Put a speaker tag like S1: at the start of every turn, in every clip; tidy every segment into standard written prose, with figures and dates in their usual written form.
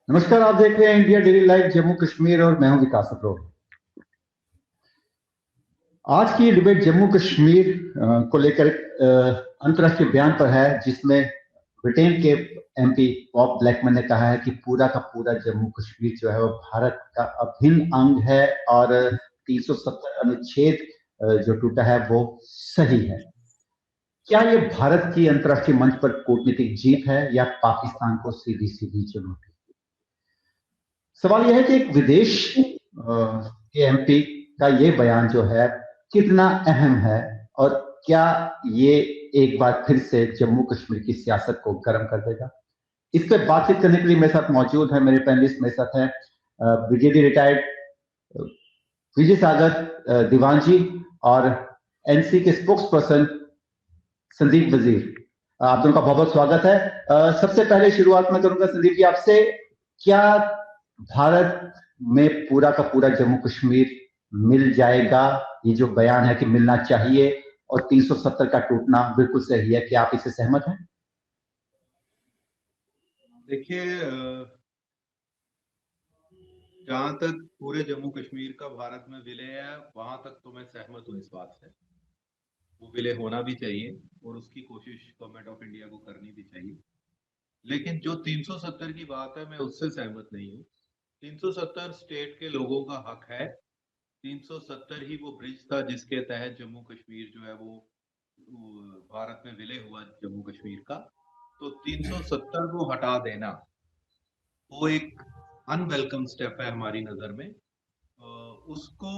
S1: नमस्कार, आप देख रहे हैं India daily live Jammu Kashmir और मैं हूं विकास अप्रोह। आज की डिबेट जम्मू कश्मीर को लेकर अंतर्राष्ट्रीय बयान पर है, जिसमें ब्रिटेन के एमपी बॉब ब्लैकमैन ने कहा है कि पूरा का पूरा जम्मू कश्मीर जो है वो भारत का अभिन्न अंग है और 370 अनुच्छेद जो टूटा है वो सही है। क्या ये भारत की अंतर्राष्ट्रीय मंच पर कूटनीतिक जीत है या पाकिस्तान को सीधी सीधी चुनौती? सवाल यह है कि एक विदेश के एमपी का ये बयान जो है कितना अहम है और क्या ये एक बार फिर से जम्मू कश्मीर की सियासत को गर्म कर देगा। इस पर बातचीत करने के लिए मेरे साथ मौजूद है मेरे पैनलिस्ट। मेरे साथ है ब्रिगेडियर रिटायर्ड विजय सागर दीवान जी और एनसी के स्पोक्स पर्सन संदीप वजीर। आप दोनों का बहुत बहुत स्वागत है। सबसे पहले शुरुआत में करूंगा संदीप जी आपसे। क्या भारत में पूरा का पूरा जम्मू कश्मीर मिल जाएगा? ये जो बयान है कि मिलना चाहिए और 370 का टूटना बिल्कुल सही है, क्या आप इससे सहमत हैं?
S2: देखिए, जहां तक पूरे जम्मू कश्मीर का भारत में विलय है वहां तक तो मैं सहमत हूँ इस बात से। वो विलय होना भी चाहिए और उसकी कोशिश गवर्नमेंट ऑफ इंडिया को करनी भी चाहिए। लेकिन जो 370 की बात है मैं उससे सहमत नहीं हूँ। 370 स्टेट के लोगों का हक है। 370 ही वो ब्रिज था जिसके तहत जम्मू कश्मीर जो है वो भारत में विलय हुआ जम्मू कश्मीर का। तो 370 को हटा देना वो एक अनवेलकम स्टेप है हमारी नजर में। उसको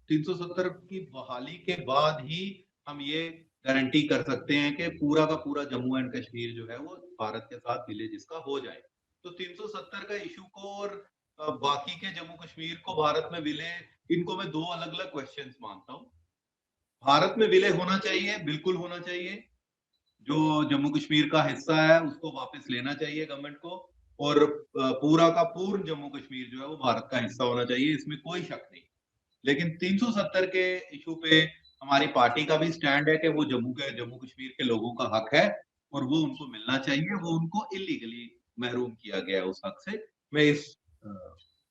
S2: 370 की बहाली के बाद ही हम ये गारंटी कर सकते हैं कि पूरा का पूरा जम्मू एंड कश्मीर जो है वो भारत के साथ विलय जिसका हो जाए। तो 370 का इशू को और बाकी के जम्मू कश्मीर को भारत में विलय, इनको मैं दो अलग अलग क्वेश्चंस मानता हूँ। भारत में विलय होना चाहिए, बिल्कुल होना चाहिए। जो जम्मू कश्मीर का हिस्सा है उसको वापस लेना चाहिए गवर्नमेंट को, और पूरा का पूर्ण जम्मू कश्मीर जो है वो भारत का हिस्सा होना चाहिए, इसमें कोई शक नहीं। लेकिन 370 के इशू पे हमारी पार्टी का भी स्टैंड है कि वो जम्मू कश्मीर के लोगों का हक है और वो उनको मिलना चाहिए। वो उनको इलीगली महरूम किया गया है उस हक से। मैं इस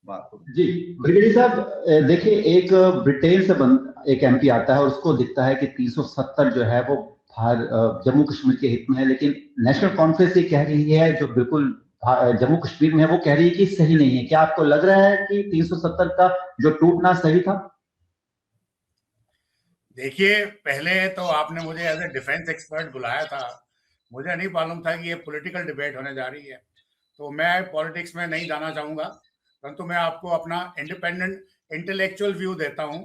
S2: बात को
S1: जी ब्रिगेडियर साहब, देखिए, एक ब्रिटेन से एक एमपी आता है और उसको दिखता है कि 370 जो है वो जम्मू कश्मीर के हित में है, लेकिन नेशनल कॉन्फ्रेंस ये कह रही है जो बिल्कुल जम्मू कश्मीर में है वो कह रही है कि सही नहीं है। क्या आपको लग रहा है कि 370 का जो टूटना सही था?
S3: देखिए, पहले तो आपने मुझे एज ए डिफेंस एक्सपर्ट बुलाया था। मुझे नहीं मालूम था कि ये पॉलिटिकल डिबेट होने जा रही है, तो मैं पॉलिटिक्स में नहीं जाना चाहूँगा, परंतु मैं आपको अपना इंडिपेंडेंट इंटेलेक्चुअल व्यू देता हूँ।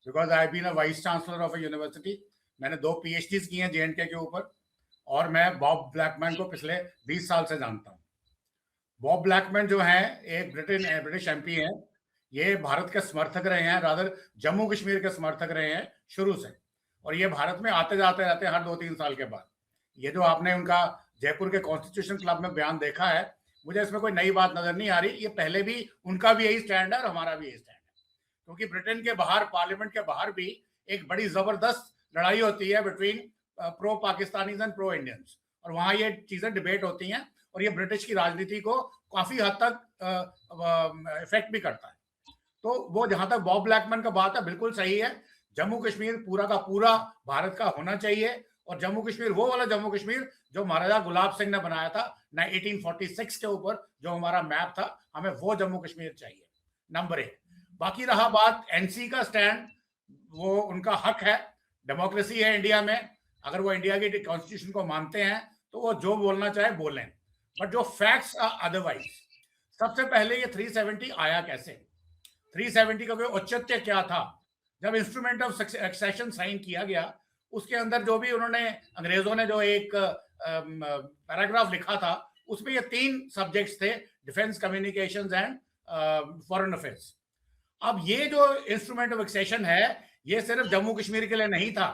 S3: Because I been a vice chancellor of a university. मैंने 2 PhDs की हैं JNK के ऊपर, और मैं बॉब ब्लैकमैन को पिछले 20 साल से जानता हूँ। बॉब ब्लैकमैन जो है एक ब्रिटिश MP हैं। ये भारत के समर्थक रहे हैं, रादर जम्मू कश्मीर के समर्थक रहे हैं शुरू से, और ये भारत में आते जाते रहते हैं हर 2-3 साल के बाद। ये जो आपने उनका जयपुर के कॉन्स्टिट्यूशन क्लब में बयान देखा है, मुझे इसमें कोई नई बात नजर नहीं आ रही। ये पहले भी उनका भी यही स्टैंड है और हमारा भी यही स्टैंड है, क्योंकि ब्रिटेन के बाहर, पार्लियामेंट के बाहर भी एक बड़ी जबरदस्त लड़ाई होती है between pro Pakistanis and pro Indians, और वहां ये चीजें डिबेट होती हैं, और ये ब्रिटिश की राजनीति को काफी हद तक इफेक्ट भी करता है। तो वो जहां तक बॉब ब्लैकमैन का बात है, बिल्कुल सही है। जम्मू कश्मीर पूरा का पूरा भारत का होना चाहिए, और जम्मू कश्मीर वो वाला जम्मू कश्मीर जो महाराजा गुलाब सिंह ने बनाया था 1846 के ऊपर, जो हमारा मैप था, हमें वो जम्मू कश्मीर चाहिए, नंबर 1। बाकी रहा बात NC का स्टैंड, वो उनका हक है, डेमोक्रेसी है इंडिया में। अगर वो इंडिया की कॉन्स्टिट्यूशन को मानते हैं तो वो जो बोलना चाहे बोलें, बट जो फैक्ट्स अदरवाइज। सबसे पहले ये 370 आया कैसे? 370 का कोई औचित्य क्या था? जब इंस्ट्रूमेंट ऑफ सक्सेशन साइन किया गया, उसके अंदर जो भी उन्होंने, अंग्रेजों ने जो एक पैराग्राफ लिखा था, उसमें ये 3 सब्जेक्ट्स थे: defence, communications and foreign affairs. अब ये जो इंस्ट्रूमेंट ऑफ एक्सेशन है, ये सिर्फ जम्मू कश्मीर के लिए नहीं था,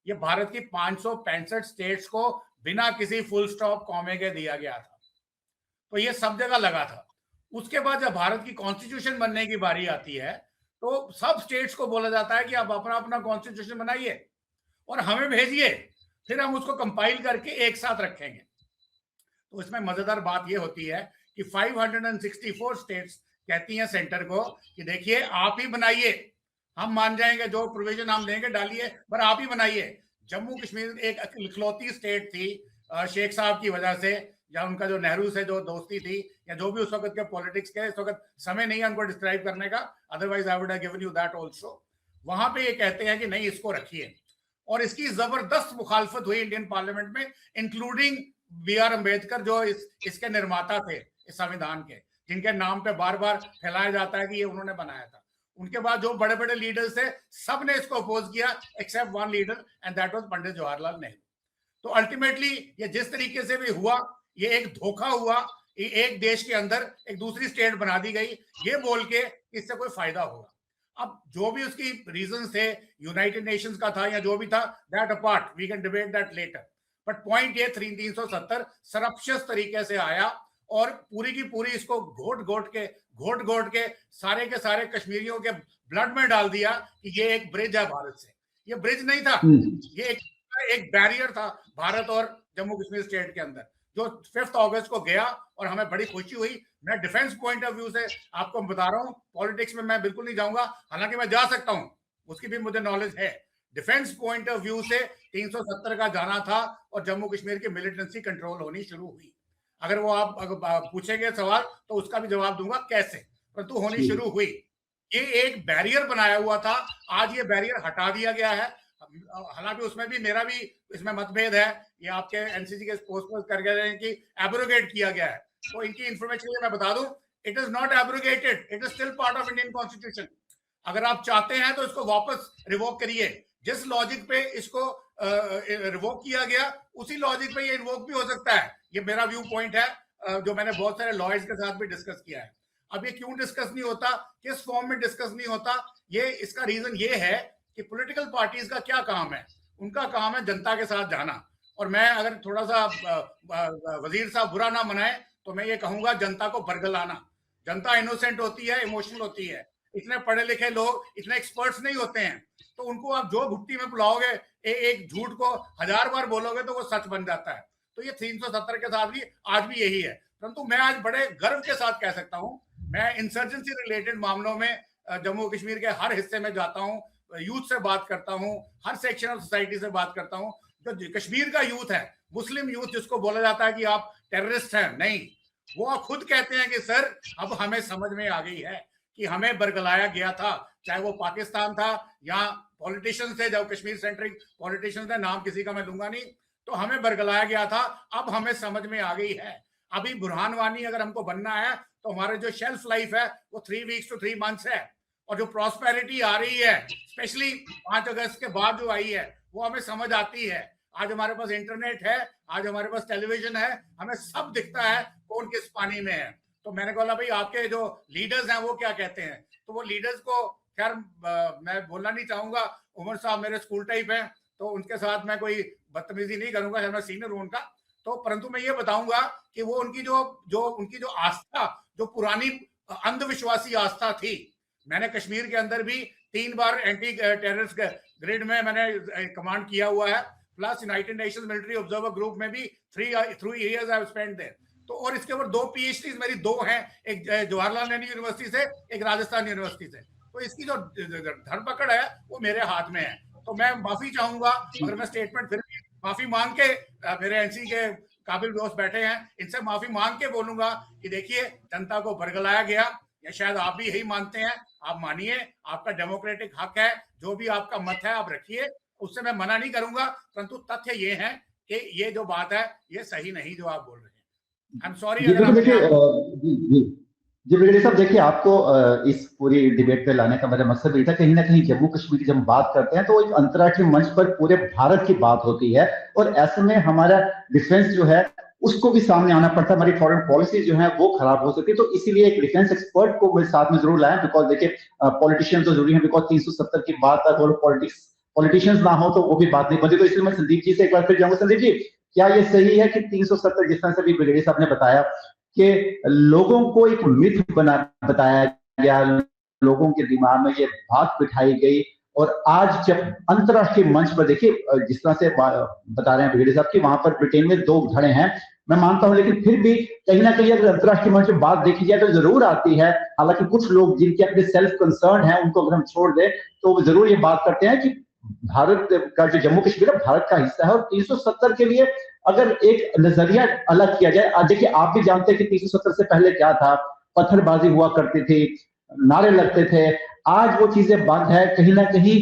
S3: ये भारत की 565 स्टेट्स को बिना किसी फुल स्टॉप कॉमे के दिया गया था। तो ये सब जगह लगा था। उसके बाद जब भारत की कॉन्स्टिट्यूशन बनने की बारी आती है, तो सब स्टेट्स को बोला जाता है कि आप अपना अपना कॉन्स्टिट्यूशन बनाइए और हमें भेजिए, फिर हम उसको कंपाइल करके एक साथ रखेंगे। तो इसमें मजेदार बात यह होती है कि 564 स्टेट्स कहती हैं सेंटर को कि देखिए आप ही बनाइए, हम मान जाएंगे, जो प्रोविजन हम देंगे डालिए, पर आप ही बनाइए। जम्मू कश्मीर एक इकलौती स्टेट थी शेख साहब की वजह से, या उनका जो नेहरू से जो दोस्ती थी, या जो भी उस वक्त के पॉलिटिक्स के, इस वक्त समय नहीं है उनको डिस्क्राइब करने का, otherwise I would have given you that also. वहां पे ये कहते हैं कि नहीं इसको रखिए, और इसकी जबरदस्त मुखालफत हुई इंडियन पार्लियामेंट में, इंक्लूडिंग बी आर अम्बेडकर जो इसके निर्माता थे इस संविधान के, जिनके नाम पे बार बार फैलाया जाता है कि ये उन्होंने बनाया था। उनके बाद जो बड़े बड़े लीडर्स थे सब ने इसको अपोज किया except one leader, and that was Pandit Jawaharlal Nehru. तो अल्टीमेटली ये जिस तरीके से भी हुआ, ये एक धोखा हुआ, एक देश के अंदर एक दूसरी स्टेट बना दी गई, ये बोल के इससे कोई फायदा होगा। अब जो भी उसकी रीजन थे, यूनाइटेड नेशंस का था या जो भी था, that apart, we can debate that later, but point ये 370 सरप्शियस तरीके से आया और पूरी की पूरी इसको घोट घोट के सारे के सारे कश्मीरियों के ब्लड में डाल दिया कि ये एक ब्रिज है भारत से। ये ब्रिज नहीं था, ये एक बैरियर था भारत और जम्मू कश्मीर स्टेट के अंदर, जो 5 अगस्त को गया और हमें बड़ी खुशी हुई। मैं डिफेंस पॉइंट ऑफ व्यू से आपको बता रहा हूं, पॉलिटिक्स में मैं बिल्कुल नहीं जाऊंगा, हालांकि मैं जा सकता हूं, उसकी भी मुझे नॉलेज है। डिफेंस पॉइंट ऑफ व्यू से 370 का जाना था और जम्मू कश्मीर की मिलिटेंसी कंट्रोल होनी शुरू हुई। अगर वो आप अगर पूछेंगे सवाल तो उसका भी जवाब दूंगा कैसे, परंतु होनी शुरू हुई। ये एक बैरियर बनाया हुआ था, आज ये बैरियर हटा दिया गया है। हालांकि उसमें भी मेरा भी इसमें मतभेद है, ये आपके एनसीसी के पोस्ट पर कर गए हैं कि एब्रोगेट किया गया है, तो इनकी इंफॉर्मेशन मैं बता दूं, it is not abrogated, it is still part of Indian constitution. अगर आप चाहते हैं तो इसको वापस रिवोक करिए, जिस लॉजिक पे इसको रिवोक किया गया उसी लॉजिक पे ये इन्वोक भी हो सकता है। ये मेरा व्यू पॉइंट है, जो मैंने बहुत सारे लॉयर्स के साथ भी डिस्कस किया है। अब ये क्यों डिस्कस नहीं होता, किस फॉर्म में डिस्कस नहीं होता, ये इसका रीजन ये है कि पॉलिटिकल पार्टीज का क्या काम है, उनका काम है जनता के साथ जाना। और मैं अगर थोड़ा सा वजीर साहब बुरा ना मनाए तो मैं ये कहूंगा, जनता को बरगलाना। जनता इनोसेंट होती है, इमोशनल होती है, इतने पढ़े लिखे लोग इतने एक्सपर्ट्स नहीं होते हैं, तो उनको आप जो भुट्टी में बुलाओगे, एक झूठ को 1000 बार बोलोगे तो वो सच बन जाता है। तो ये 370 के साथ भी आज भी यही है। परंतु मैं आज बड़े गर्व के साथ कह सकता हूं, मैं इंसर्जेंसी रिलेटेड मामलों में जम्मू कश्मीर के हर हिस्से में जाता हूं, यूथ से बात करता हूं, हर सेक्शन ऑफ सोसाइटी से बात करता हूं। जो कश्मीर का यूथ है, मुस्लिम यूथ जिसको बोला जाता है कि आप टेररिस्ट हैं, नहीं, वो खुद कहते हैं कि सर अब हमें समझ में आ गई है कि हमें बरगलाया गया था, चाहे वो पाकिस्तान था या पॉलिटिशियंस थे, जब कश्मीर सेंट्रिक पॉलिटिशियंस थे, नाम किसी का मैं लूंगा नहीं, तो हमें बरगलाया गया था, अब हमें समझ में आ गई है। अभी बुरहान वानी अगर हमको बनना है तो हमारे जो शेल्फ लाइफ है वो 3 वीक्स to 3 months है, और जो प्रॉस्पेरिटी आ रही है स्पेशली 5 अगस्त के बाद जो आई है वो हमें समझ आती है। आज हमारे पास इंटरनेट है, आज हमारे पास टेलीविजन है, हमें सब दिखता है कौन किस पानी में है। तो मैंने बोला भाई आपके जो लीडर्स हैं वो क्या कहते हैं, तो वो लीडर्स को खैर मैं बोलना नहीं चाहूंगा, उमर साहब मेरे स्कूल टाइप हैं तो उनके साथ मैं कोई बदतमीजी नहीं करूंगा, मैं सीनियर हूं उनका, तो परंतु मैं ये बताऊंगा कि वो उनकी जो आस्था, जो पुरानी अंधविश्वासी आस्था थी, मैंने कश्मीर के अंदर भी 3 बार एंटी टेररिस्ट ग्रिड में मैंने कमांड किया हुआ है, plus United Nations military observer group में भी 3 years I have spent there. तो और इसके ऊपर 2 PhDs मेरी 2 हैं, एक जवाहरलाल नेहरू यूनिवर्सिटी से, एक राजस्थान यूनिवर्सिटी से। तो इसकी जो धरपकड़ है वो मेरे हाथ में है। तो मैं माफी चाहूंगा अगर मैं स्टेटमेंट फिर भी माफी मांग के, मेरे एनसी के काबिल दोस्त बैठे हैं, इनसे माफी मांग के बोलूंगा कि देखिए जनता को बरगलाया गया, या शायद आप भी यही मानते हैं, आप मानिए, आपका डेमोक्रेटिक हक है, जो भी आपका मत है आप रखिए, उससे मैं मना नहीं करूंगा, परंतु तथ्य ये है कि ये जो बात है ये सही नहीं जो आप बोल रहे हैं। I am sorry.
S1: जी ब्रिगेडियर साहब, देखिए आपको इस पूरी डिबेट पे लाने का मेरा मकसद ये था, कहीं ना कहीं जम्मू कश्मीर की जब बात करते हैं तो एक अंतर्राष्ट्रीय मंच पर पूरे भारत की बात होती है, और ऐसे में हमारा डिफेंस जो है उसको भी सामने आना पड़ता है, हमारी फॉरेन पॉलिसी जो है वो खराब हो सकती है। तो इसीलिए एक डिफेंस एक्सपर्ट को मेरे साथ में जरूर लाया, बिकॉज देखिए पॉलिटिशियन तो जरूरी है, बिकॉज 370 की बात अगर पॉलिटिशियंस ना हो तो वो भी बात नहीं बनती। तो इसलिए मैं संदीप जी से एक बार फिर जाऊंगा। संदीप जी, क्या ये सही है कि 370 जिस तरह से भी ब्रिगेडियर साहब ने बताया कि लोगों को एक मिथ बताया गया, लोगों के दिमाग में ये बात बिठाई गई, और आज जब अंतर्राष्ट्रीय मंच पर देखिए जिस तरह से बता रहे हैं ब्रिगेडियर साहब कि वहां पर ब्रिटेन में 2 धड़े हैं, मैं मानता हूं, लेकिन फिर भी कहीं ना कहीं अगर अंतर्राष्ट्रीय मंच में बात देखी जाए तो जरूर आती है। हालांकि कुछ लोग जिनके अपने सेल्फ कंसर्न है उनको अगर हम छोड़ दें तो वो जरूर ये बात करते हैं कि भारत का जो जम्मू कश्मीर है भारत का हिस्सा है, और 370 के लिए अगर एक नजरिया अलग किया जाए। देखिए, आप भी जानते हैं कि 370 से पहले क्या था, पत्थरबाजी हुआ करती थी, नारे लगते थे। आज वो चीजें बंद है, कहीं ना कहीं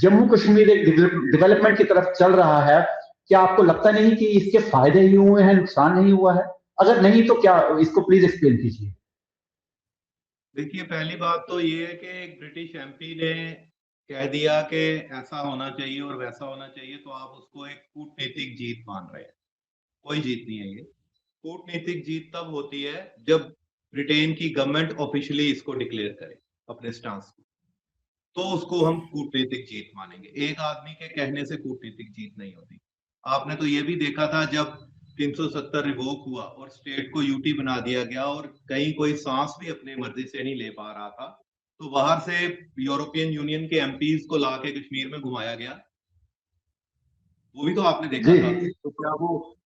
S1: जम्मू कश्मीर एक डेवलपमेंट की तरफ चल रहा है। क्या आपको लगता नहीं कि इसके फायदे ही हुए हैं, नुकसान नहीं हुआ है? अगर नहीं तो क्या, इसको प्लीज एक्सप्लेन कीजिए।
S2: देखिए, पहली बात तो ये है कि एक ब्रिटिश एमपी ने कह दिया कि ऐसा होना चाहिए और वैसा होना चाहिए, तो आप उसको एक कूटनीतिक जीत मान रहे हैं। कोई जीत नहीं है ये। कूटनीतिक जीत तब होती है जब ब्रिटेन की गवर्नमेंट ऑफिशियली इसको डिक्लेयर करे अपने स्टांस को, तो उसको हम कूटनीतिक जीत मानेंगे। एक आदमी के कहने से कूटनीतिक जीत नहीं होती। आपने तो ये भी देखा था जब 370 रिवोक हुआ और स्टेट को यूटी बना दिया गया और कहीं कोई सांस भी अपने मर्जी से नहीं ले पा रहा था, तो बाहर से यूरोपियन यूनियन के एमपीज को लाके कश्मीर में घुमाया गया। वो भी तो आपने देखा था। तो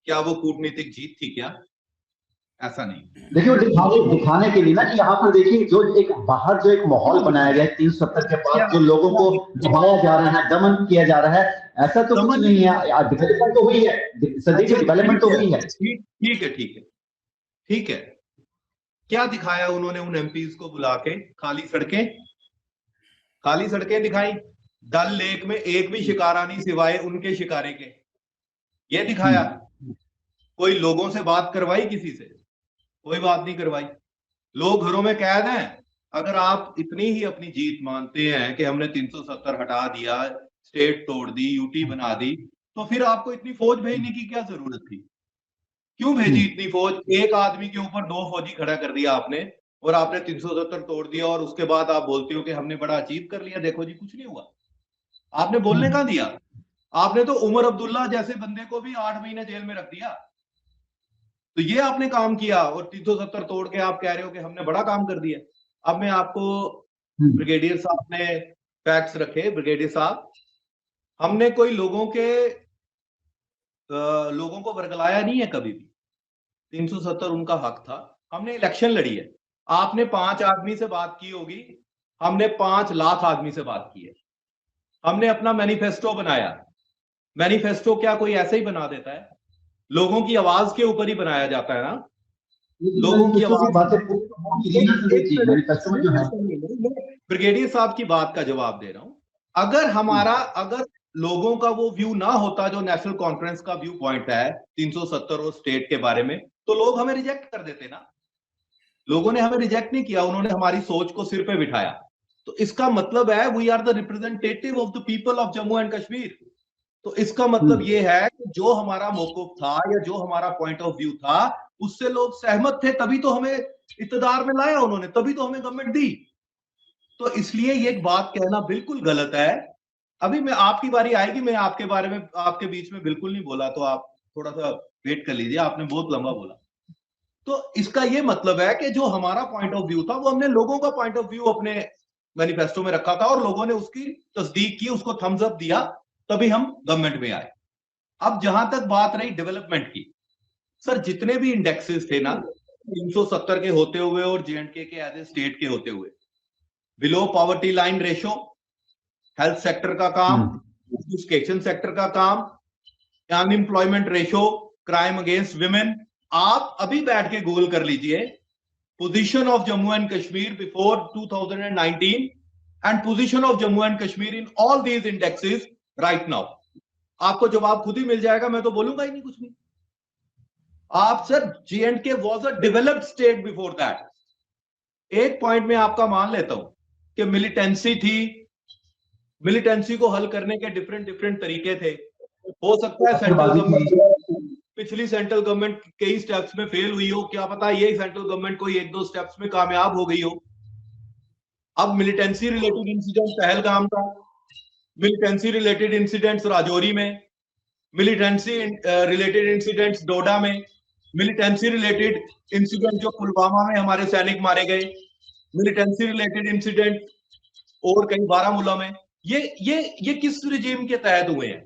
S2: क्या वो कूटनीतिक जीत थी क्या? ऐसा नहीं।
S1: देखिए, वो दिखाने के लिए ना कि यहाँ पर देखिए जो एक बाहर जो एक माहौल बनाया गया है 370 के बाद, जो लोगों को दबाया जा रहा है, दमन किया जा रहा है, ऐसा तो कुछ नहीं है। डेवलपमेंट तो हुई है, सदी की डेवलपमेंट तो हुई है।
S2: ठीक है, ठीक है, ठीक है। क्या दिखाया उन्होंने उन एमपीज को बुला के? खाली सड़कें दिखाई। डल लेक में एक भी शिकारा नहीं सिवाय उनके शिकारे के, ये दिखाया। कोई लोगों से बात करवाई? किसी से कोई बात नहीं करवाई। लोग घरों में कैद हैं। अगर आप इतनी ही अपनी जीत मानते हैं कि हमने 370 हटा दिया, स्टेट तोड़ दी, यूटी बना दी, तो फिर आपको इतनी फौज भेजने की क्या जरूरत थी? क्यों भेजी इतनी फौज? एक आदमी के ऊपर 2 फौजी खड़ा कर दिया आपने, और आपने 370 तोड़ दिया, और उसके बाद आप बोलते हो कि हमने बड़ा अचीव कर लिया। देखो जी, कुछ नहीं हुआ। आपने बोलने कहां दिया? आपने तो उमर अब्दुल्ला जैसे बंदे को भी 8 महीने जेल में रख दिया। तो ये आपने काम किया, और 370 तोड़ के आप कह रहे हो कि हमने बड़ा काम कर दिया। अब मैं आपको, ब्रिगेडियर साहब ने फैक्ट्स रखे। ब्रिगेडियर साहब, हमने कोई लोगों को वर्गलाया नहीं है कभी भी। 370 उनका हक था। हमने इलेक्शन लड़ी है। आपने 5 आदमी से बात की होगी, हमने 5 लाख आदमी से बात की है। हमने अपना मैनिफेस्टो बनाया। मैनिफेस्टो क्या कोई ऐसे ही बना देता है? लोगों की आवाज के ऊपर ही बनाया जाता है ना। लोगों की आवाज। ब्रिगेडियर साहब की बात का जवाब दे रहा हूं। अगर लोगों का वो व्यू ना होता जो नेशनल कॉन्फ्रेंस का व्यू पॉइंट है 370 और स्टेट के बारे में, तो लोग हमें रिजेक्ट कर देते ना। लोगों ने हमें रिजेक्ट नहीं किया, उन्होंने हमारी सोच को सिर पे बिठाया। तो इसका मतलब है we are the representative of the people of Jammu and Kashmir. तो इसका मतलब ये है कि जो हमारा मौक़िफ़ था या जो हमारा पॉइंट ऑफ व्यू था, उससे लोग सहमत थे, तभी तो हमें इक़्तिदार में लाया उन्होंने, तभी तो हमें गवर्नमेंट दी। तो इसलिए ये एक बात कहना बिल्कुल गलत है। अभी मैं, आपकी बारी आएगी, मैं आपके बारे में, आपके बीच में बिल्कुल नहीं बोला, तो आप थोड़ा सा वेट कर लीजिए। आपने बहुत लंबा बोला। तो इसका ये मतलब है कि जो हमारा पॉइंट ऑफ व्यू था, वो हमने लोगों का पॉइंट ऑफ व्यू अपने मैनिफेस्टो में रखा था, और लोगों ने उसकी तस्दीक की, उसको थम्स अप दिया, तभी हम गवर्नमेंट में आए। अब जहां तक बात रही डेवलपमेंट की, सर जितने भी इंडेक्सेस थे ना, 370 के होते हुए और J&K के एज ए स्टेट के होते हुए, below poverty line ratio, health sector का काम, एजुकेशन सेक्टर का काम, unemployment ratio, crime against women, आप अभी बैठ के गूगल कर लीजिए position of Jammu and Kashmir before 2019 and position of Jammu and Kashmir in all these indexes right now. आपको जवाब खुद ही मिल जाएगा, मैं तो बोलूंगा ही नहीं कुछ नहीं। आप sir, J&K was a developed state before that. एक पॉइंट में आपका मान लेता हूं कि मिलिटेंसी थी, मिलिटेंसी को हल करने के डिफरेंट तरीके थे। हो सकता है सेंट्रल गवर्नमेंट, पिछली सेंट्रल गवर्नमेंट कई स्टेप्स में फेल हुई हो, क्या पता यही सेंट्रल गवर्नमेंट कोई 1-2 स्टेप्स में कामयाब हो गई हो। अब मिलिटेंसी रिलेटेड इंसिडेंट पहलगाम का, मिलिटेंसी रिलेटेड इंसिडेंट्स राजौरी में, मिलिटेंसी रिलेटेड इंसिडेंट्स डोडा में, मिलिटेंसी रिलेटेड इंसिडेंट जो पुलवामा में हमारे सैनिक मारे गए, मिलिटेंसी रिलेटेड इंसिडेंट और कहीं बारामूला में। ये किस रिजीम के तहत हुए हैं?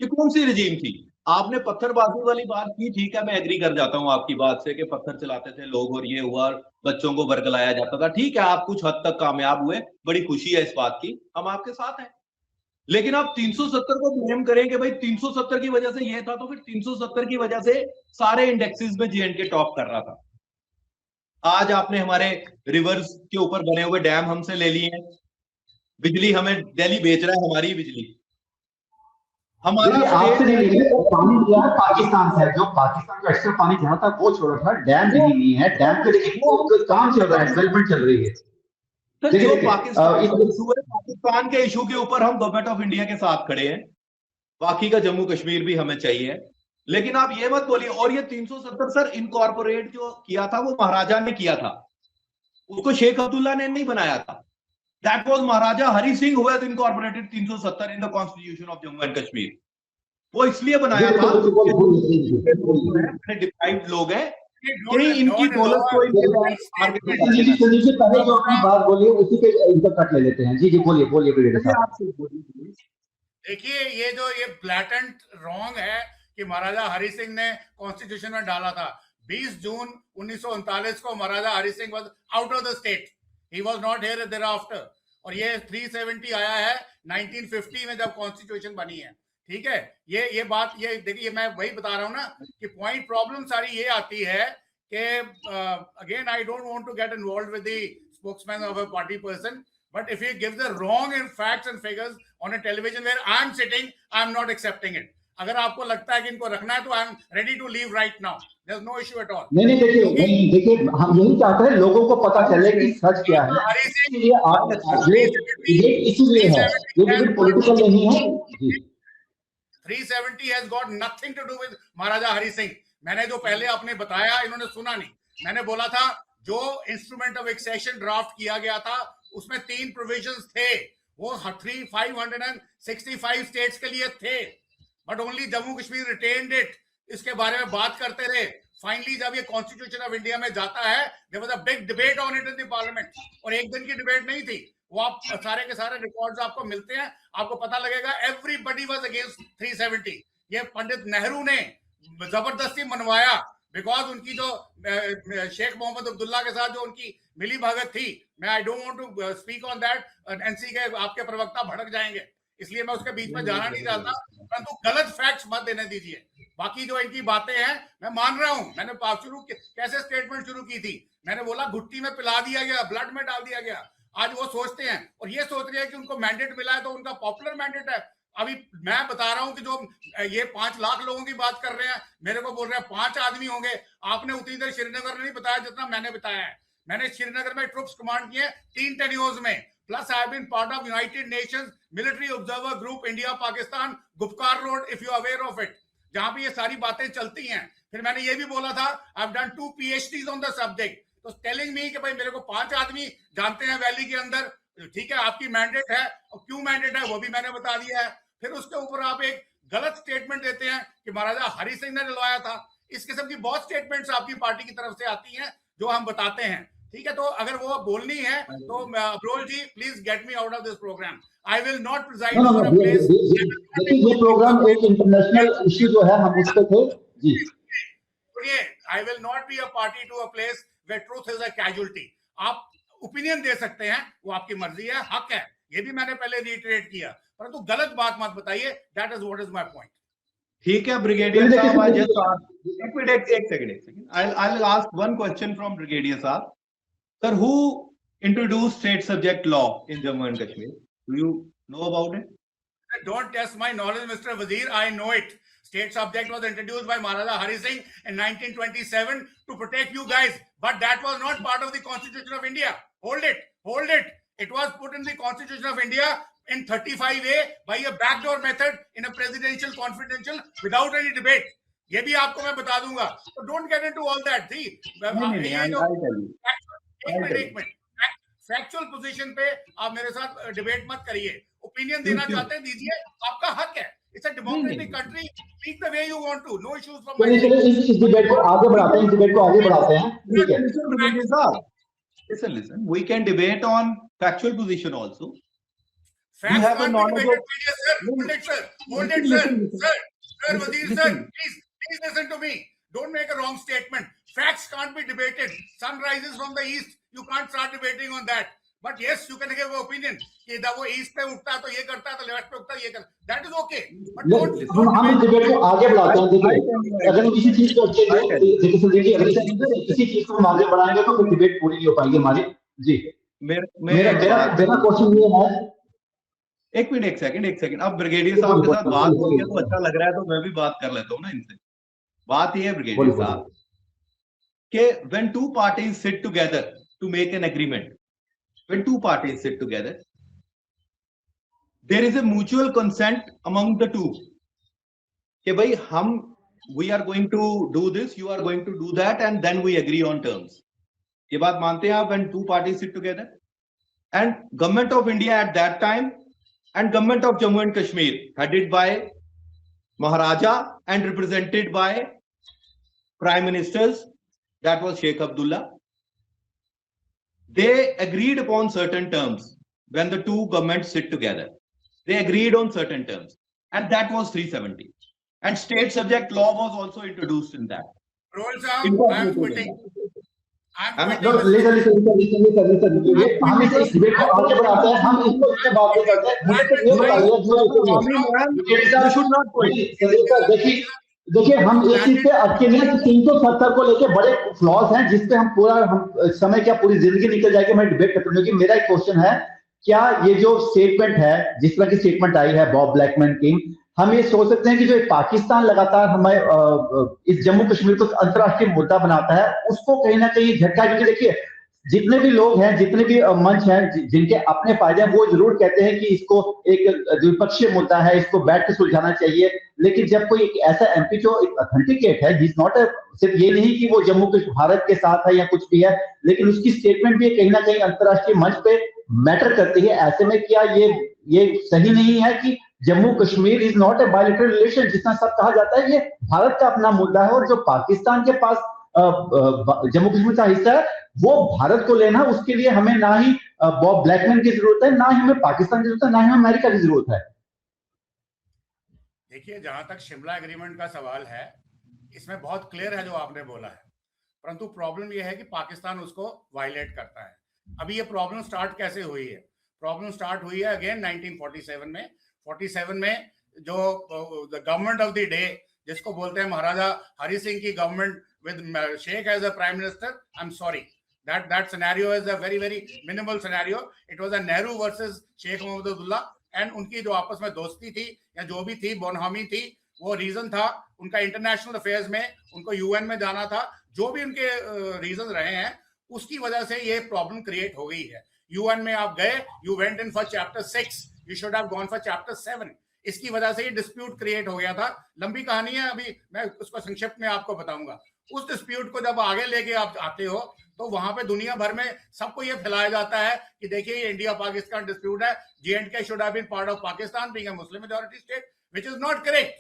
S2: ये कौन सी रिजीम थी? आपने पत्थरबाजी वाली बात की, ठीक है, मैं एग्री कर जाता हूं आपकी बात से कि पत्थर चलाते थे लोग और ये हुआ, बच्चों को बरगलाया जाता था, ठीक है, आप कुछ हद तक कामयाब हुए, बड़ी खुशी है इस बात की, हम आपके साथ हैं। लेकिन आप 370 को ब्लेम करें कि भाई 370 की वजह से ये था, तो फिर 370 की वजह से सारे इंडेक्सेस में J&K टॉप कर रहा था। आज आपने हमारे रिवर्स के ऊपर बने हुए डैम हमसे ले लिए हैं, बिजली हमें दिल्ली बेच रहा है, हमारी बिजली
S1: देखिए आपसे नहीं लिए, पानी लिया है पाकिस्तान से, जो पाकिस्तान का एक्स्ट्रा पानी जहां था वो छोड़ा था, डैम नहीं है, डैम के लिए वो काम चल रहा है, डेवलपमेंट चल रही है।
S2: जो पाकिस्तान के इशू के ऊपर हम गवर्नमेंट ऑफ इंडिया के साथ खड़े हैं, बाकी का जम्मू कश्मीर भी हमें चाहिए, लेकिन आप ये मत बोलिए। और ये 370 सर इनकॉर्पोरेट जो किया था वो महाराजा ने किया था, उसको शेख अब्दुल्ला ने नहीं बनाया था। That was Maharaja Hari Singh who has incorporated 370 in the constitution of Jammu and Kashmir. वो इसलिए बनाया था, डिप्राइव्ड लोग हैं, इनकी दौलत को
S1: से पहले जो अपनी बात बोलिए उसी पे इनका कट ले लेते हैं। जी जी बोलिए बोलिए ब्रिगेडियर साहब।
S3: देखिए ये ब्लैटेंट रॉन्ग है कि महाराजा हरि सिंह ने कॉन्स्टिट्यूशन में डाला था। 20 जून 1939 को Maharaja Hari Singh was out of the state, he was not here thereafter, और ये 370 आया है 1950 में जब कॉन्स्टिट्यूशन बनी है। ठीक है, ये बात, ये देखिए मैं वही बता रहा हूं ना कि पॉइंट प्रॉब्लम सारी ये आती है कि again I don't want to get involve with the spokesman of a party person, but if he gives the wrong facts and figures on a television where I am sitting, I am not accepting it. अगर आपको लगता है कि इनको रखना है तो I am ready to leave right now. There's no issue at all.
S1: नहीं देखिए हम यही चाहते हैं लोगों को पता चले कि सच क्या है, इसलिए आप ये इसीलिए है, ये पॉलिटिकल नहीं है।
S3: 370 has got nothing to do with महाराजा हरि सिंह। मैंने जो पहले आपने बताया इन्होंने सुना नहीं, मैंने बोला था जो इंस्ट्रूमेंट ऑफ एक्सेशन ड्राफ्ट किया गया था उसमें 3 प्रोविजंस थे, वो 565 स्टेट्स के लिए थे, but only Jammu Kashmir retained it. इसके बारे में बात करते रहे, फाइनली जब ये कॉन्स्टिट्यूशन ऑफ इंडिया में जाता है, there was a big debate on it in the parliament, और एक दिन की डिबेट नहीं थी वो, आप सारे के सारे रिकॉर्ड्स आपको मिलते हैं, आपको पता लगेगा एवरीबडी वाज अगेंस्ट 370। ये पंडित नेहरू ने जबरदस्ती मनवाया, बिकॉज उनकी जो शेख मोहम्मद अब्दुल्ला के साथ जो उनकी मिली भगत थी, मैं I don't want to speak on that, NC के आपके प्रवक्ता भड़क जाएंगे, इसलिए मैं उसके बीच में जाना नहीं चाहता, परंतु गलत फैक्ट्स मत देने दीजिए। बाकी जो इनकी बातें हैं मैं मान रहा हूं, मैंने कैसे स्टेटमेंट शुरू की थी, मैंने बोला घुट्टी में पिला दिया गया, ब्लड में डाल दिया गया। आज वो सोचते हैं और ये सोच रहे हैं कि उनको मैंडेट मिला है तो उनका पॉपुलर मैंडेट है। अभी मैं बता रहा हूं कि जो ये 5 लाख लोगों की बात कर रहे हैं, मेरे को बोल रहे हैं 5 आदमी होंगे, आपने उतनी देर श्रीनगर नहीं बताया जितना मैंने बताया है। मैंने श्रीनगर में ट्रुप्स कमांड किए 3 टेन्योर्स में, plus I have been part of United Nations military observer group India Pakistan Gupkar road, if you aware of it, जहां पे ये सारी बातें चलती हैं। फिर मैंने ये भी बोला था I have done 2 PhDs on the subject, तो टेलिंग मी कि भाई मेरे को 5 आदमी जानते हैं वैली के अंदर, ठीक है, आपकी मैंडेट है, और क्यों मैंडेट है वो भी मैंने बता दिया है। फिर उसके ऊपर आप एक गलत स्टेटमेंट देते हैं कि महाराजा हरि सिंह ने दिलवाया था। इस किस्म की बहुत स्टेटमेंट्स आपकी पार्टी की तरफ से आती हैं जो हम बताते हैं, ठीक है। तो अगर वो बोलनी है तो Abrol ji please get me out of this programme, I will not preside over a place.
S1: ये प्रोग्राम एक इंटरनेशनल इशू जो है हम उस पे थे जी,
S3: सुनिए, I will not be a party to a place where truth is a casualty. आप ओपिनियन दे सकते हैं, वो आपकी मर्जी है, हक है, ये भी मैंने पहले रिटरेट किया, परंतु गलत बात मत बताइए, that is what is my point.
S2: ठीक है ब्रिगेडियर साहब, आई जस्ट एक second I will ask one question from brigadier sahab. Sir, who introduced state subject law in Jammu and Kashmir? Do you know about it?
S3: Don't test my knowledge, Mr. Wazir, I know it. State subject was introduced by Maharaja Hari Singh in 1927 to protect you guys, but that was not part of the Constitution of India. Hold it. It was put in the Constitution of India in 35A by a backdoor method in a presidential confidential without any debate. ये भी आपको मैं बता दूंगा, so don't get into all that. एक minute, factual position पे आप मेरे साथ डिबेट मत करिए, ओपिनियन देना चाहते हैं दीजिए, आपका हक है, it's a democratic country, speak the way you want to, no issues from my side.
S1: इस डिबेट को आगे बढ़ाते हैं, इस डिबेट को आगे बढ़ाते हैं, ठीक है।
S2: Listen, we can debate on factual position also.
S3: Facts can't be debated, sir. Hold it, sir. Sir, Wazir sir, please listen to me. Don't make a wrong statement. Facts can't be debated. Sun rises from the east. You can't start debating on that. But yes, you can give an opinion कि जब वो east पे उठता है तो ये करता है, तो लेफ्ट पे उठता है ये करता है. That is okay. But
S1: हम इस डिबेट को आगे बढ़ाते हैं. देखिए, अगर हम किसी चीज को अच्छे देखिए संदीप जी, अगर किसी चीज को हम आगे बढ़ाएंगे तो फिर डिबेट पूरी नहीं हो पाएगी हमारी. जी, मेरा क्वेश्चन ये है.
S2: एक सेकंड. अब ब्रिगेडियर साहब के साथ बात हो रही है तो अच्छा लग रहा है, तो मैं भी बात कर लेता हूँ ना इनसे. बात ये है ब्रिगेडियर साहब कि when two parties sit together to make an agreement, when two parties sit together, there is a mutual consent among the two कि भाई हम we are going to do this, you are going to do that, and then we agree on terms. ये बात मानते हैं आप? when two parties sit together, and government of India at that time and government of Jammu and Kashmir headed by Maharaja and represented by prime ministers, that was Sheikh Abdullah, they agreed upon certain terms. When the two governments sit together, they agreed on certain terms, and that was 370, and state subject law was also introduced in that.
S3: I'm quitting.
S1: हम इस debate को आगे बढ़ाते हैं. हम इसको इससे बात नहीं करते. देखिए, हम एक चीज पे अटके हैं. 370 को लेके बड़े फ्लॉज हैं जिसपे हम पूरा समय क्या पूरी जिंदगी निकल जाएगी. मैं डिबेट करता हूँ. मेरा एक क्वेश्चन है, क्या ये जो स्टेटमेंट है, जिस तरह की स्टेटमेंट आई है बॉब ब्लैकमैन की, हम ये सोच सकते हैं कि जो पाकिस्तान लगातार हमें इस जम्मू कश्मीर को अंतर्राष्ट्रीय मुद्दा बनाता है, उसको कहीं ना कहीं झटका. क्योंकि देखिए, जितने भी लोग हैं, जितने भी मंच हैं जिनके अपने फायदे हैं, वो जरूर कहते हैं कि इसको एक द्विपक्षीय मुद्दा है, इसको बैठ के सुलझाना चाहिए. लेकिन जब कोई ऐसा एमपी जो ऑथेंटिकेट है, जिस नॉट सिर्फ ये नहीं कि वो जम्मू कश्मीर भारत के साथ है या कुछ भी है, लेकिन उसकी स्टेटमेंट भी कहीं ना कहीं अंतर्राष्ट्रीय मंच पे मैटर करती है. ऐसे में क्या ये सही नहीं है कि Jammu Kashmir is not a bilateral relation, जितना सब कहा जाता है, ये भारत का अपना मुद्दा है, और जो पाकिस्तान के पास जम्मू कश्मीर का हिस्सा है वो भारत को लेना, उसके लिए हमें ना ही बॉब ब्लैकमैन की जरूरत है, ना ही हमें पाकिस्तान की जरूरत है, ना ही हमें अमेरिका की जरूरत है.
S3: देखिए, जहां तक शिमला एग्रीमेंट का सवाल है, इसमें बहुत क्लियर है जो आपने बोला है, परंतु प्रॉब्लम यह है कि पाकिस्तान उसको वायलेट करता है. अभी ये प्रॉब्लम स्टार्ट कैसे हुई है? प्रॉब्लम स्टार्ट हुई है अगेन 1947 में. 47 में जो the government of the day, जिसको बोलते हैं महाराजा हरि सिंह की government with Sheikh as a prime minister, I'm sorry, that scenario is a very minimal scenario. It was a Nehru versus Sheikh Mohammadullah, and उनकी जो आपस में दोस्ती थी या जो भी थी, बोनहामी थी, वो रीजन था उनका इंटरनेशनल अफेयर्स में, उनको यूएन में जाना था. जो भी उनके रीजन रहे हैं, उसकी वजह से ये प्रॉब्लम क्रिएट हो गई है. यूएन में आप गए, you went in for chapter 6, you should have gone for chapter 7. इसकी वजह से ये डिस्प्यूट क्रिएट हो गया था. लंबी कहानी है, अभी मैं उसको संक्षिप्त में आपको बताऊंगा. उस डिस्प्यूट को जब आगे लेके आप आते हो, तो वहां पे दुनिया भर में सबको ये फैलाया जाता है कि देखिए ये इंडिया पाकिस्तान डिस्प्यूट है, J&K should have been part of Pakistan being a Muslim majority state, which is not correct.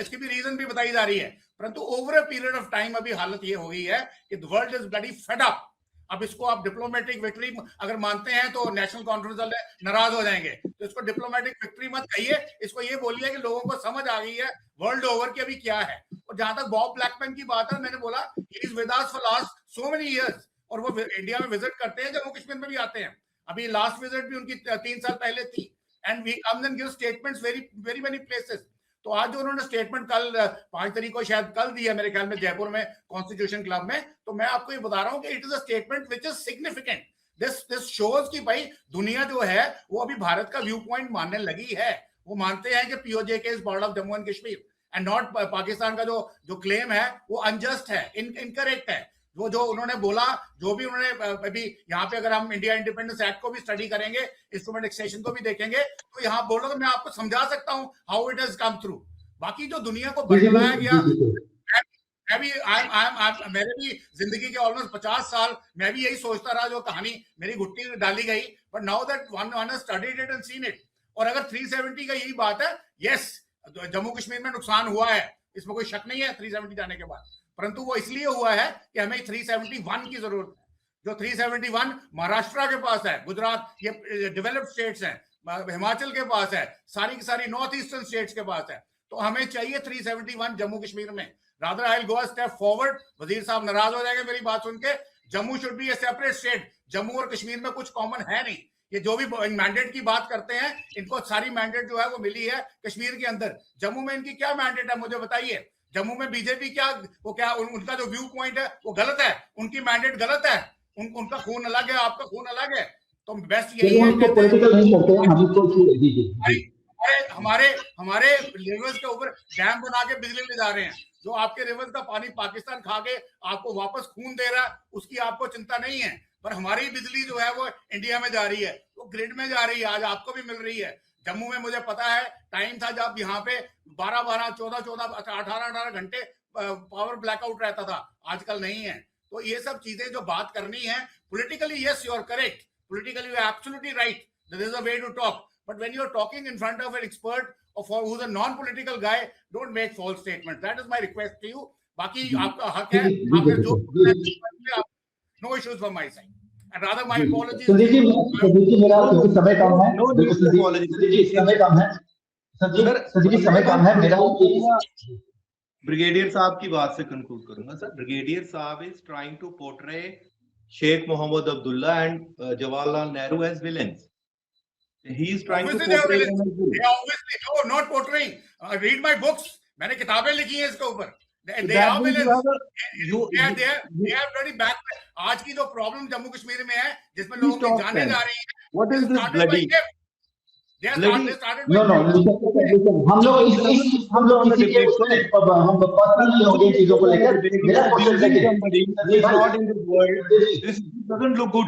S3: इसकी भी रीजन भी बताई जा रही है, परंतु over a period of time अभी हालत ये हो गई है कि the world is bloody fed up. अब इसको आप डिप्लोमेटिक विक्ट्री अगर मानते हैं तो नेशनल कॉन्फ्रेंस वाले नाराज हो जाएंगे, तो इसको डिप्लोमेटिक विक्ट्री मत कहिए, इसको ये बोलिए कि लोगों को समझ आ गई है वर्ल्ड ओवर की अभी क्या है. और जहां तक बॉब ब्लैकमैन की बात है, मैंने बोला he is with us for last so many years, और वो इंडिया में विजिट करते हैं, जम्मू कश्मीर में भी आते हैं. अभी लास्ट विजिट भी उनकी 3 साल पहले थी, and we comes and give statements very many places. तो आज जो उन्होंने स्टेटमेंट कल 5 तारीख को शायद कल दी है मेरे ख्याल में जयपुर में कॉन्स्टिट्यूशन क्लब में, तो मैं आपको ये बता रहा हूं कि it is a statement which is significant. This shows कि भाई दुनिया जो है वो अभी भारत का व्यू पॉइंट मानने लगी है. वो मानते हैं कि POJK is part of Jammu and Kashmir and not Pakistan का जो क्लेम है वो अनजस्ट है, इनकरेक्ट है. वो जो उन्होंने बोला, जो भी उन्होंने अभी यहाँ पे अगर हम इंडिया इंडिपेंडेंस एक्ट को भी स्टडी करेंगे, इंस्ट्रूमेंट एक्सेशन को भी देखेंगे, तो यहाँ बोलो तो मैं आपको समझा सकता हूँ how it has come through. बाकी जो दुनिया को बढ़ाया गया, मेरे भी जिंदगी के ऑलमोस्ट 50 साल मैं भी यही सोचता रहा, जो कहानी मेरी घुट्टी में डाली गई, but now that one has studied it and seen it. और अगर 370 का यही बात है, यस जम्मू कश्मीर में नुकसान हुआ है, इसमें कोई शक नहीं है 370 जाने के बाद, परंतु वो इसलिए हुआ है कि हमें 371 की जरूरत है. जो 371 महाराष्ट्र के पास है, गुजरात, ये डेवलप्ड स्टेट्स हैं, हिमाचल के पास है, सारी की सारी नॉर्थ ईस्टर्न स्टेट्स के पास है. तो हमें चाहिए 371 जम्मू कश्मीर में। Rather I will go a step forward. वजीर साहब नाराज हो जाएंगे मेरी बात सुन के। Jammu should be A separate state. Jammu और कश्मीर में कुछ कॉमन है नहीं। ये जो भी मैंडेट की बात करते हैं, इनको सारी मैंडेट जो है वो मिली है कश्मीर के अंदर। जम्मू में इनकी क्या मैंडेट है मुझे बताइए। जम्मू में बीजेपी क्या उनका जो व्यू पॉइंट है वो गलत है, उनकी मैंडेट गलत है, उनका खून अलग है, आपका खून अलग है। तो बेस्ट यही है हमारे रिवर्स के ऊपर डैम बना के बिजली ले जा रहे हैं। जो आपके रिवर्स का पानी पाकिस्तान खा के आपको वापस खून दे रहा है, उसकी आपको चिंता नहीं है। पर हमारी बिजली जो है वो इंडिया में जा रही है, वो ग्रिड में जा रही है, आज आपको भी मिल रही है। जम्मू में मुझे पता है टाइम था जब यहाँ पे 12-12, 14-14, 18-18 घंटे पावर ब्लैकआउट रहता था, आजकल नहीं है। तो ये सब चीजें जो बात करनी है politically, yes, you are correct. Politically, you are absolutely right. There is a way to talk. But when you are talking in front of an expert or who's a non-political guy, don't make false statements. That is my request to you. बाकी आपका हक है, आपने जो no issues from my side. And rather my apologies.
S1: Sandeep ji मेरा समय कम है। संदीप जी समय कम है मेरा।
S2: ब्रिगेडियर साहब की बात से कंक्लूड करूंगा सर। ब्रिगेडियर साहब is trying to portray Sheikh Mohammed Abdullah and Jawaharlal Nehru as villains. He is trying to portray them as villains.
S3: They obviously no, not portraying. Read my books. मैंने किताबें लिखी हैं इसके ऊपर। They are villains. They have very bad. आज की जो problem Jammu Kashmir में है, जिसमें लोगों की जानें जा रही हैं,
S2: what is this bloody?
S1: No, हम लोग इसी के हम पर्सनली हो गए चीजों को लेकर। मेरा क्वेश्चन है कि
S2: this not in the world, this doesn't look good.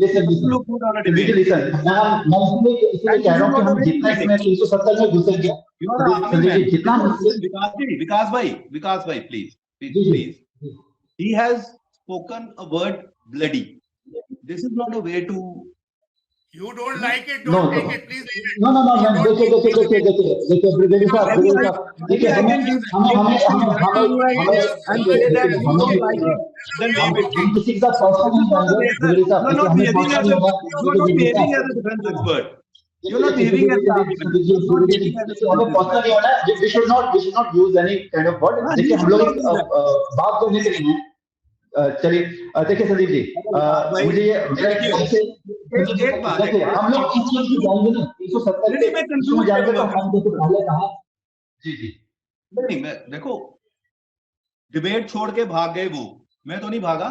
S1: Listen, look good on a debate. Listen, मैं इसलिए कह रहा हूं कि हम जितना इसमें 370 में घुसेंगे, जितना
S2: विकास भाई please. He has spoken a word bloody. This is not a way to.
S3: You don't like it, don't take it, please.
S1: No. देखिए ब्रिगेडियर साहब, देखिए हमें किसी के साथ पर्सनल नहीं जाएंगे ब्रिगेडियर साहब।
S2: You're not behaving as a defense expert. You're not behaving as a
S1: हमें पर्सनल नहीं होना है। We should not use any kind of word। देखिए हम लोग बात करने के लिए चलिए। देखिए संदीप जी, मुझे
S2: एक बात
S1: देखिए हम लोग इस चीज की जाएंगे ना 370 में जाएंगे तो हम जैसे पहले कहा। जी
S2: नहीं, मैं देखो डिबेट छोड़ के भाग गए वो, मैं तो नहीं भागा,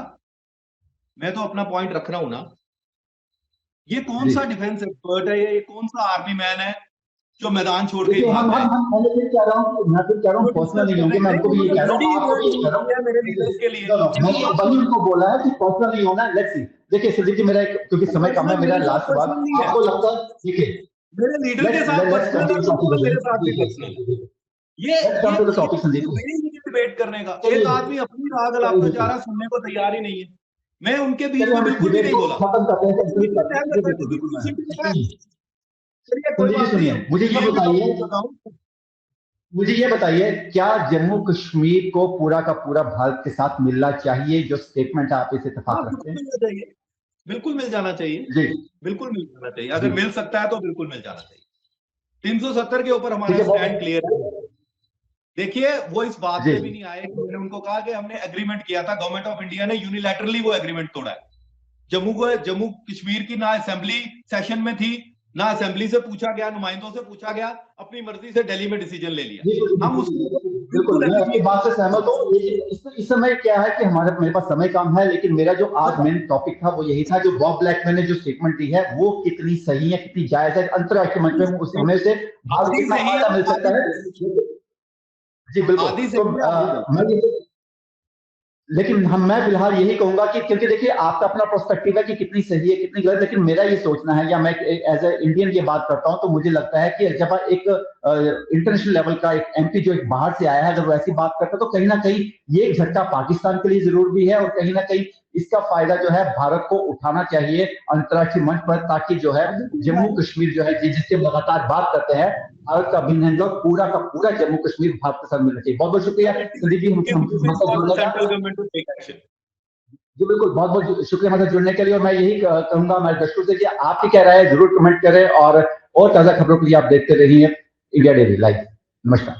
S2: मैं तो अपना पॉइंट रख रहा हूं ना। ये कौन सा डिफेंस एक्सपर्ट है, ये कौन सा आर्मी मैन है जो मैदान छोड़ के भाग गए?
S1: मैं फिर कह रहा हूं पर्सनल नहीं होंगे। मैं आपको भी ये कह रहा हूं
S2: मेरे लीडर्स के लिए
S1: मैंने वही उनको बोला है कि पर्सनल नहीं होना। Let's see. देखिए संदीप जी, मेरा क्योंकि समय कम है, मेरा लास्ट बात आपको लगता है। देखिए
S2: मेरे लीडर के साथ मेरे साथ भी ये
S1: टॉपिक संदीप
S2: डिबेट करने का। एक आदमी अपनी राग अलापना चाह रहा, सुनने को तैयार ही नहीं है। मैं उनके बीच में बिल्कुल भी नहीं बोला।
S1: मुझे ये बताइए क्या जम्मू कश्मीर को पूरा का पूरा भारत के साथ मिलना चाहिए? जो स्टेटमेंट आप इसे इत्तेफाक रखते हैं।
S2: बिल्कुल मिल जाना चाहिए
S1: जी,
S2: बिल्कुल मिल जाना चाहिए। अगर मिल सकता है तो बिल्कुल मिल जाना चाहिए। 370 के ऊपर हमारा स्टैंड क्लियर है। देखिए वो इस बात पे भी नहीं आए कि मैंने उनको कहा कि हमने एग्रीमेंट किया था, गवर्नमेंट ऑफ इंडिया ने यूनिलैटरली वो एग्रीमेंट तोड़ा है। जम्मू कश्मीर की ना असेंबली सेशन में थी, ना असेंबली से पूछा गया, नुमाइंदों से पूछा गया, अपनी मर्जी से दिल्ली में डिसीजन ले लिया। हम
S1: बिल्कुल मैं आपकी बात से सहमत हूँ। इस समय क्या है कि मेरे पास समय कम है, लेकिन मेरा जो आज मेन टॉपिक था वो यही था, जो बॉब ब्लैकमैन ने जो स्टेटमेंट दी है वो कितनी सही है, कितनी जायज है। अंतर्राष्ट्रीय मंच में उस समय से कितना फायदा मिल सकता है। जी बिल्कुल। लेकिन मैं फिलहाल यही कहूंगा कि क्योंकि देखिए आपका अपना पर्सपेक्टिव है कि कितनी सही है कितनी गलत, लेकिन मेरा ये सोचना है, या मैं एज ए इंडियन ये बात करता हूं, तो मुझे लगता है कि जब एक इंटरनेशनल लेवल का एक एमपी जो एक बाहर से आया है, अगर वो ऐसी बात करता है तो कहीं ना कहीं ये एक झटका पाकिस्तान के लिए जरूर भी है, और कहीं ना कहीं इसका फायदा जो है भारत को उठाना चाहिए अंतर्राष्ट्रीय मंच पर, ताकि जो है जम्मू कश्मीर जो है जिससे लगातार बात करते हैं, भारत का अभिन्न है, पूरा का पूरा जम्मू कश्मीर भारत के साथ मिलना चाहिए। बहुत बहुत शुक्रिया संदीप जी, जी बिल्कुल बहुत बहुत शुक्रिया हमारे जुड़ने के लिए। और मैं यही कहूंगा हमारे दर्शकों से कि आपकी क्या राय है जरूर कमेंट करें, और ताजा खबरों के लिए आप देखते रहिए इंडिया डेली लाइव। नमस्कार।